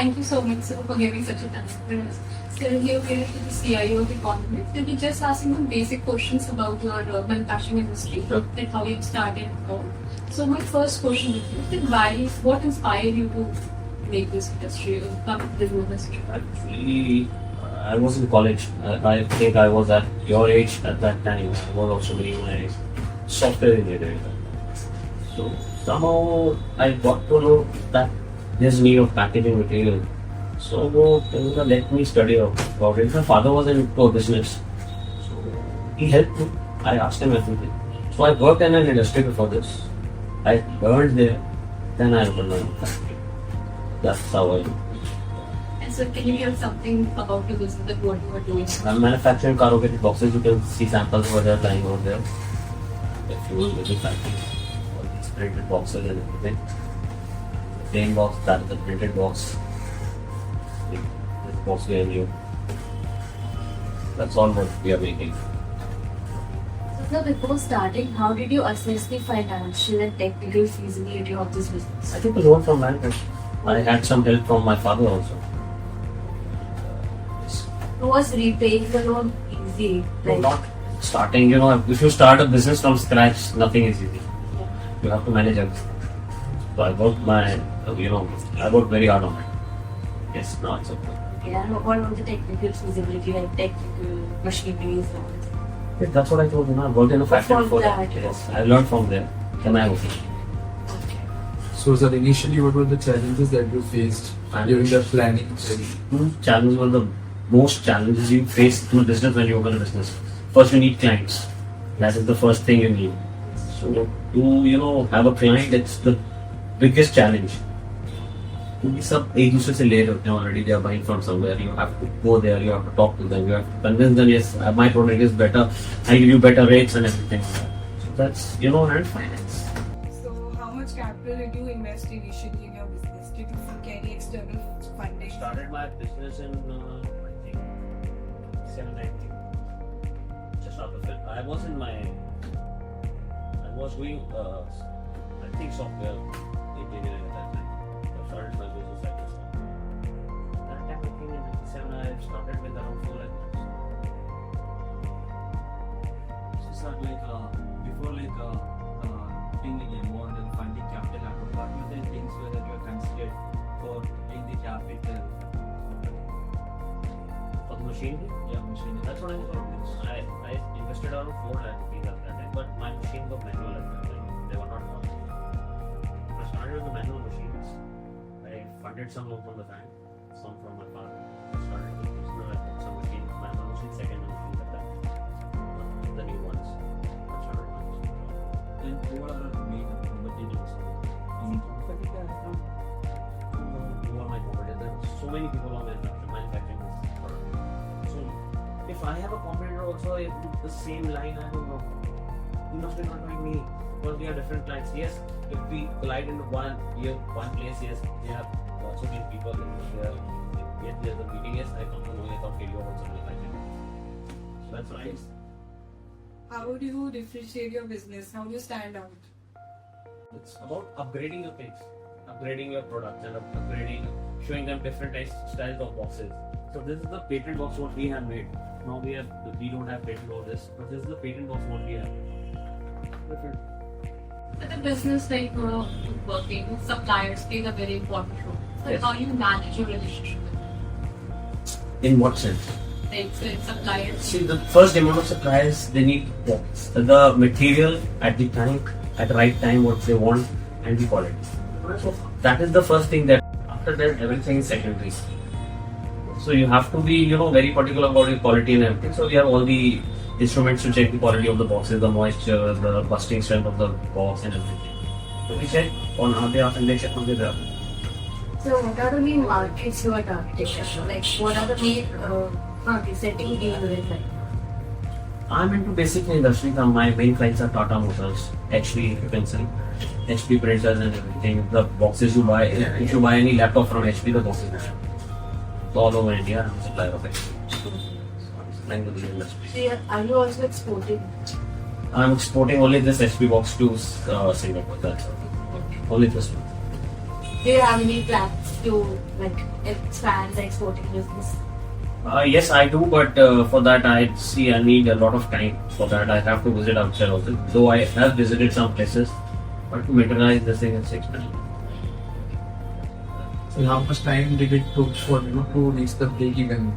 Thank you so much, sir, for giving such a transparent. Still here to the CIO of Economics. We'll be just asking some basic questions about your manufacturing industry, Sure. like how you started. So my first question is, what inspired you to make this industry, come to the industry? Actually, I was in college. I think I was at your age at that time. I was also doing my software engineering. So somehow I got to know that there's need of packaging material. So let me study about it. My father was into business, so he helped me. I asked him everything. So I worked in an industry before this. I learned there. Then I opened my own factory. That's how I. And so can you give something about the business that what you are doing? I'm manufacturing corrugated boxes. You can see samples over there lying over there. If you will visit factory, all these printed boxes and everything. The plain box, that is the printed box. This box behind you. That's all what we are making. So before starting, how did you assess the financial and technical feasibility of this business? I took a loan from bank. I had some help from my father also. Was repaying the loan easy? Not starting, if you start a business from scratch, nothing is easy. You have to manage everything. So I worked I worked very hard on it. Yes, no, it's okay. Yeah, what was the technical feasibility, like technical machineries? Yeah, that's what I told you. I worked in a factory From before that. that. Yes, I learned from there. Then I worked. So, sir, initially, what were the challenges that you faced during the planning? Challenges were the most challenges you face in business when you open a business. First, you need clients. That is the first thing you need. So, to have a client, it's the biggest challenge. सब एक दूसरे से ले रहे होते हैं already. They are buying from somewhere. You have to go there. You have to talk to them. You have to convince them. Yes, my product is better. I give you better rates and everything. So that's and finance. So, how much capital did you invest initially in your business? Did you seek any external funding? I started my business in I think 7-9. Just after film. I was doing I think software engineering at that time. I started my business like this. That time I think in 97 I started with around 4 lakhs. So, sir, before being involved in funding capital, what were the things that you were considered for doing the capital? For the machine? Yeah, machine. That's what I invested around 4 lakh rupees at that time, but my machine was manual at that time. They were not modern. I started with the manual machines. I funded some loan from the bank, some from my father. I started with some machines, manual machines, second machines at that time. The new ones. I started my machine. And who are the main competitors? Who are my competitors? So many people are manufacturing this product. So if I have a competitor also in the same line, I don't know. You must be not knowing me because we are different clients. Yes, if we collide into one place, yes, we have lots of people there. Yes, there's a meeting. Yes, I come to know. I thought you are also manufacturing. So that's right. How do you differentiate your business? How do you stand out? It's about upgrading your things, upgrading your products, and showing them different styles of boxes. So this is the patent box what we have made. Now we don't have patent for this, but this is the patent box what we have. Different. But the business working, suppliers play a very important role. So Yes. how you manage your relationship with them? In what sense? Like suppliers. See, the first demand of suppliers, they need the material at the time, at the right time, what they want, and the quality. So that is the first thing. That after that, everything is secondary. So you have to be, very particular about the quality and everything. So we have all the instruments to check the quality of the boxes, the moisture, the busting strength of the box, and everything. So we check on our behalf and they check on their behalf. So what are the main markets you are targeting? Like what are the main market setting you deal with? I'm into basic industry. My main clients are Tata Motors, HP, you can say, HP printers and everything. The boxes you buy, if you buy any laptop from HP, the boxes are all over India. I'm a supplier of HP. So I'm supplying to the industry. So are you also exporting? I'm exporting only this HP box to Singapore. That's all. Only this one. Do you have any plans to like expand the exporting business? Yes, I do, but for that I need a lot of time. For that I have to visit outside also. Though I have visited some places, but to materialize this thing is expensive. So how much time did it took for to reach the break even?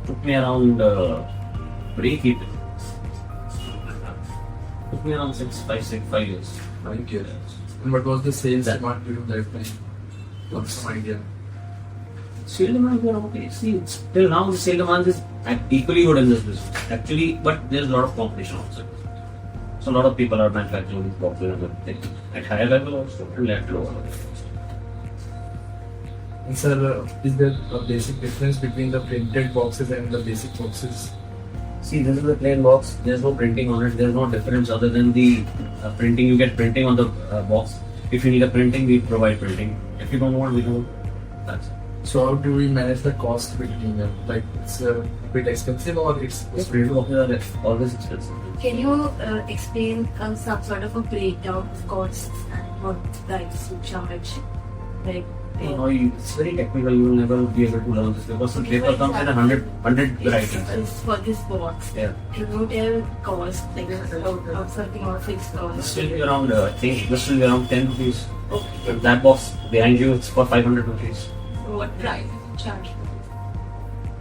Took me around break even. Took me around 5 years. 5 years. And what was the sales That- demand during that time? Got some idea. Sale demand is okay. See, till now the sale demand is equally good in this business. Actually, but there's a lot of competition also. So a lot of people are manufacturing these boxes and everything at higher level also and at lower level. And sir, is there a basic difference between the printed boxes and the basic boxes? See, this is a plain box. There's no printing on it. There's no difference other than the printing. You get printing on the box. If you need a printing, we provide printing. If you don't want, we don't. That's it. So how do we manage the cost between them? Like it's a bit expensive or it's Printed boxes are always expensive. Can you explain some sort of a breakdown of costs and what price you charge? Like, No, it's very technical. You will never be able to learn this because the paper comes in 100 varieties. For this box, Yeah. can you tell cost, like of something or fixed This cost? will be around, I think this will be around 10 rupees. Okay. And that box behind you, it's for 500 rupees. What price you charge?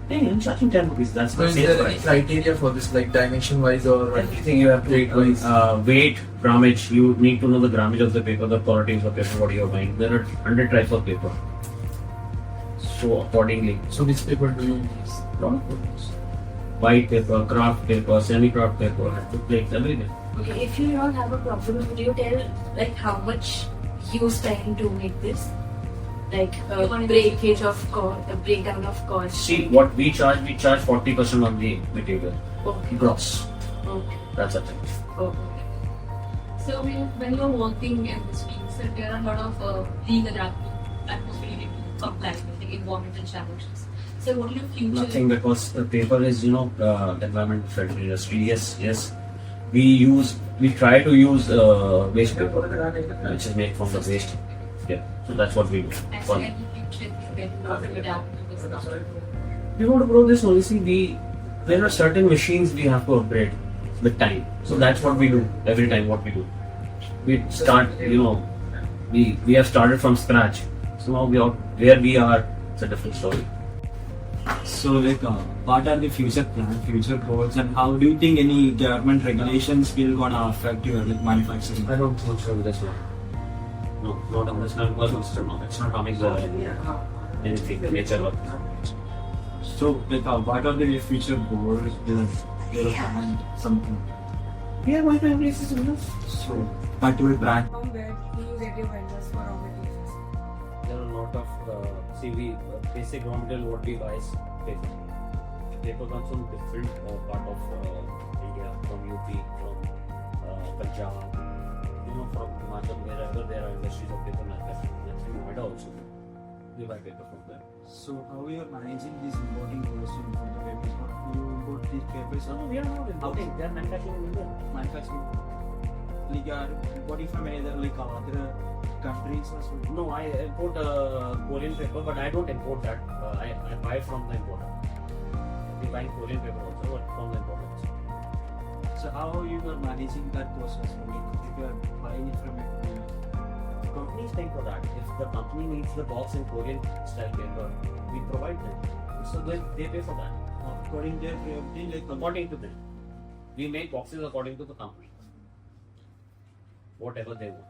Hey, I'm charging 10 rupees. That's So the is sales there any price. criteria for this, like dimension wise or Everything you have to Weight-wise. weight, grammage. You need to know the grammage of the paper, the quality of the paper, what you are buying. There are 100 types of paper. So accordingly, So which paper do you use? lot of papers. White paper, craft paper, semi-craft paper, plates, everything. Okay, if you don't have a problem, would you tell like how much you spend to make this? Like breakage of cost, a breakdown of cost. See what we charge 40% on the material. Okay. Gross. Okay. That's it. Okay. So when you're working in this field, so there are a lot of legal atmosphere comply with the environmental challenges. So what are your future? Nothing because the paper is environment friendly industry. Yes. We try to use waste paper which is made from the waste. Yeah. So that's what we do. And For- any future when you want to adapt to this now? We want to grow this only. See, there are certain machines we have to upgrade with time. So that's what we do every time. What we do, we start. We have started from scratch. So now where we are. It's a different story. So, like, what are the future plans, future goals, and how do you think any government regulations will gonna affect your manufacturing? I don't think so. That's not. No, not on this level. No, it's not coming anything nature. So, like, what are the future goals? Will plan something. Yeah, my family is So, particular brand. From where do you get your vendors for raw materials? There are a lot of basic raw material what we buy is paper. Paper comes from different part of India, from UP, from Punjab, from Himachal, wherever there are industries of paper manufacturing. That's in Noida also. We buy paper from there. So, how you are managing these importing costs from the papers? How do you import these papers? No, we are not importing. They are manufacturing in India. Manufacturing. Like, you are importing from either like other countries or so? No, I import Korean paper, but I don't import that. I buy from the importer. We buy Korean paper also, but from the importer. So, how you are managing that process? If you are buying it from a Companies pay for that. If the company needs the box in Korean style paper, we provide them. So they pay for that. according to their priority, like According to them. We make boxes according to the company. Whatever they want.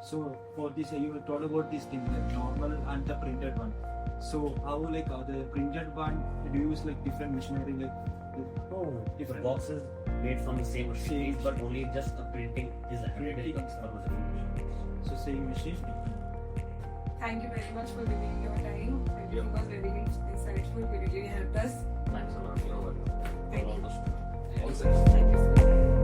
so for this you told about this thing, the normal and the printed one. So how like the printed one, do you use like different machinery like No, Different. different boxes made from the same machine, but only just the printing is added. Printing. so same machine? Thank you very much for giving your time. Everything was very insightful. You really helped us. Thanks a lot. Thank you. Almost. Thank you so much.